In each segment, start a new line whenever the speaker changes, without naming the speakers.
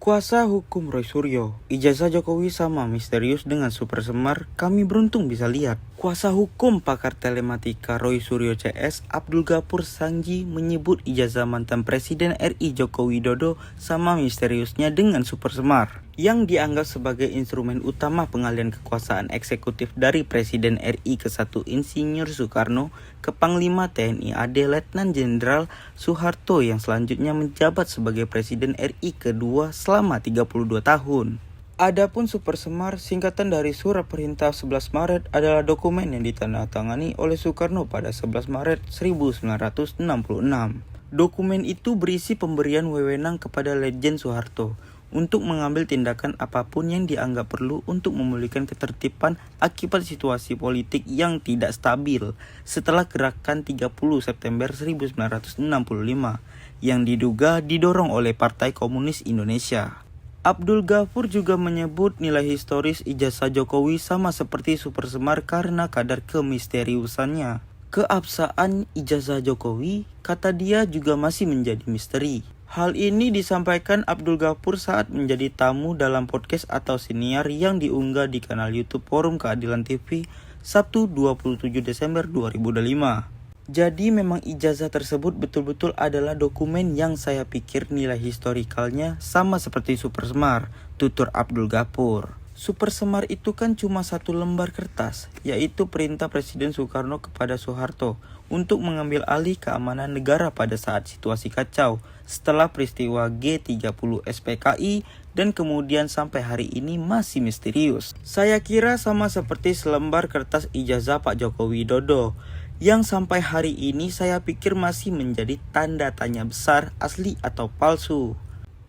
Kuasa hukum Roy Suryo, ijazah Jokowi sama misterius dengan Super Semar, kami beruntung bisa lihat. Kuasa hukum pakar telematika Roy Suryo CS, Abdul Ghafur Sangji menyebut ijazah mantan Presiden RI Joko Widodo sama misteriusnya dengan Super Semar, yang dianggap sebagai instrumen utama pengalihan kekuasaan eksekutif dari Presiden RI ke-1 Insinyur Soekarno ke Panglima TNI AD Letnan Jenderal Soeharto yang selanjutnya menjabat sebagai Presiden RI kedua selama 32 tahun. Adapun Super Semar, singkatan dari Surat Perintah 11 Maret, adalah dokumen yang ditandatangani oleh Soekarno pada 11 Maret 1966. Dokumen itu berisi pemberian wewenang kepada Letjen Soeharto untuk mengambil tindakan apapun yang dianggap perlu untuk memulihkan ketertiban akibat situasi politik yang tidak stabil setelah gerakan 30 September 1965 yang diduga didorong oleh Partai Komunis Indonesia. Abdul Ghafur juga menyebut nilai historis ijazah Jokowi sama seperti Super Semar karena kadar kemisteriusannya. Keabsahan ijazah Jokowi, kata dia, juga masih menjadi misteri. Hal ini disampaikan Abdul Ghafur saat menjadi tamu dalam podcast atau siniar yang diunggah di kanal YouTube Forum Keadilan TV Sabtu 27 Desember 2025. Jadi memang ijazah tersebut betul-betul adalah dokumen yang saya pikir nilai historikalnya sama seperti Super Semar, tutur Abdul Ghafur. Super Semar itu kan cuma satu lembar kertas, yaitu perintah Presiden Soekarno kepada Soeharto untuk mengambil alih keamanan negara pada saat situasi kacau setelah peristiwa G30 SPKI dan kemudian sampai hari ini masih misterius. Saya kira sama seperti selembar kertas ijazah Pak Joko Widodo yang sampai hari ini saya pikir masih menjadi tanda tanya besar asli atau palsu.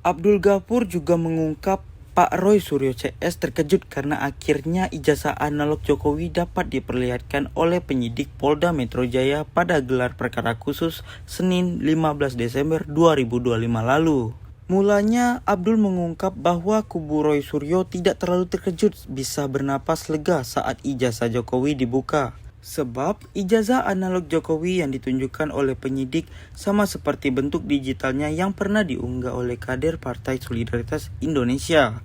Abdul Ghafur juga mengungkap Pak Roy Suryo CS terkejut karena akhirnya ijazah analog Jokowi dapat diperlihatkan oleh penyidik Polda Metro Jaya pada gelar perkara khusus Senin 15 Desember 2025 lalu. Mulanya Abdul mengungkap bahwa kubu Roy Suryo tidak terlalu terkejut bisa bernapas lega saat ijazah Jokowi dibuka. Sebab ijazah analog Jokowi yang ditunjukkan oleh penyidik sama seperti bentuk digitalnya yang pernah diunggah oleh kader Partai Solidaritas Indonesia,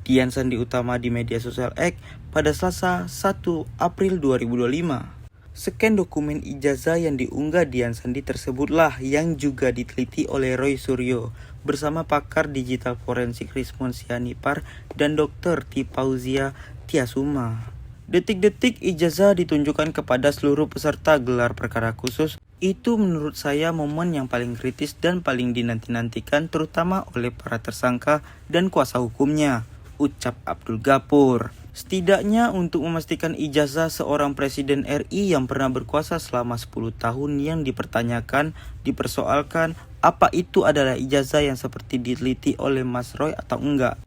Dian Sandi Utama di media sosial X pada Selasa 1 April 2025. Scan dokumen ijazah yang diunggah Dian Sandi tersebutlah yang juga diteliti oleh Roy Suryo bersama pakar digital forensik Rismon Sianipar dan Dr. Tipauzia Tiasuma. Detik-detik ijazah ditunjukkan kepada seluruh peserta gelar perkara khusus. Itu menurut saya momen yang paling kritis dan paling dinanti-nantikan terutama oleh para tersangka dan kuasa hukumnya, ucap Abdul Ghafur. Setidaknya untuk memastikan ijazah seorang Presiden RI yang pernah berkuasa selama 10 tahun yang dipersoalkan apa itu adalah ijazah yang seperti diteliti oleh Mas Roy atau enggak,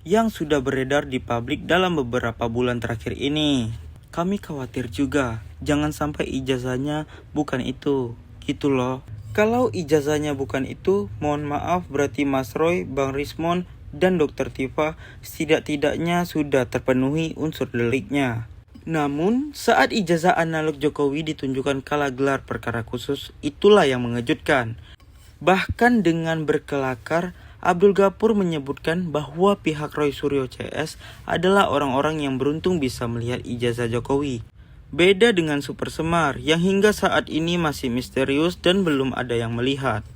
yang sudah beredar di publik dalam beberapa bulan terakhir ini. Kami khawatir juga, jangan sampai ijazahnya bukan itu, gitu loh. Kalau ijazahnya bukan itu, mohon maaf berarti Mas Roy, Bang Rismon, dan Dr. Tifa setidak-tidaknya sudah terpenuhi unsur deliknya. Namun, saat ijazah analog Jokowi ditunjukkan kala gelar perkara khusus, itulah yang mengejutkan. Bahkan dengan berkelakar, Abdul Ghafur menyebutkan bahwa pihak Roy Suryo CS adalah orang-orang yang beruntung bisa melihat ijazah Jokowi. Beda dengan Super Semar yang hingga saat ini masih misterius dan belum ada yang melihat.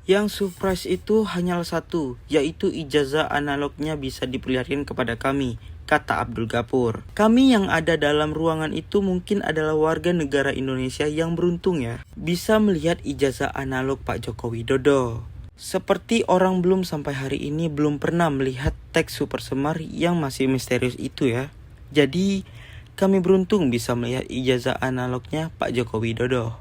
Yang surprise itu hanyalah satu, yaitu ijazah analognya bisa diperlihatkan kepada kami, kata Abdul Ghafur. Kami yang ada dalam ruangan itu mungkin adalah warga negara Indonesia yang beruntung ya, bisa melihat ijazah analog Pak Joko Widodo. Seperti orang belum sampai hari ini belum pernah melihat teks Super Semar yang masih misterius itu ya. Jadi kami beruntung bisa melihat ijazah analognya Pak Joko Widodo.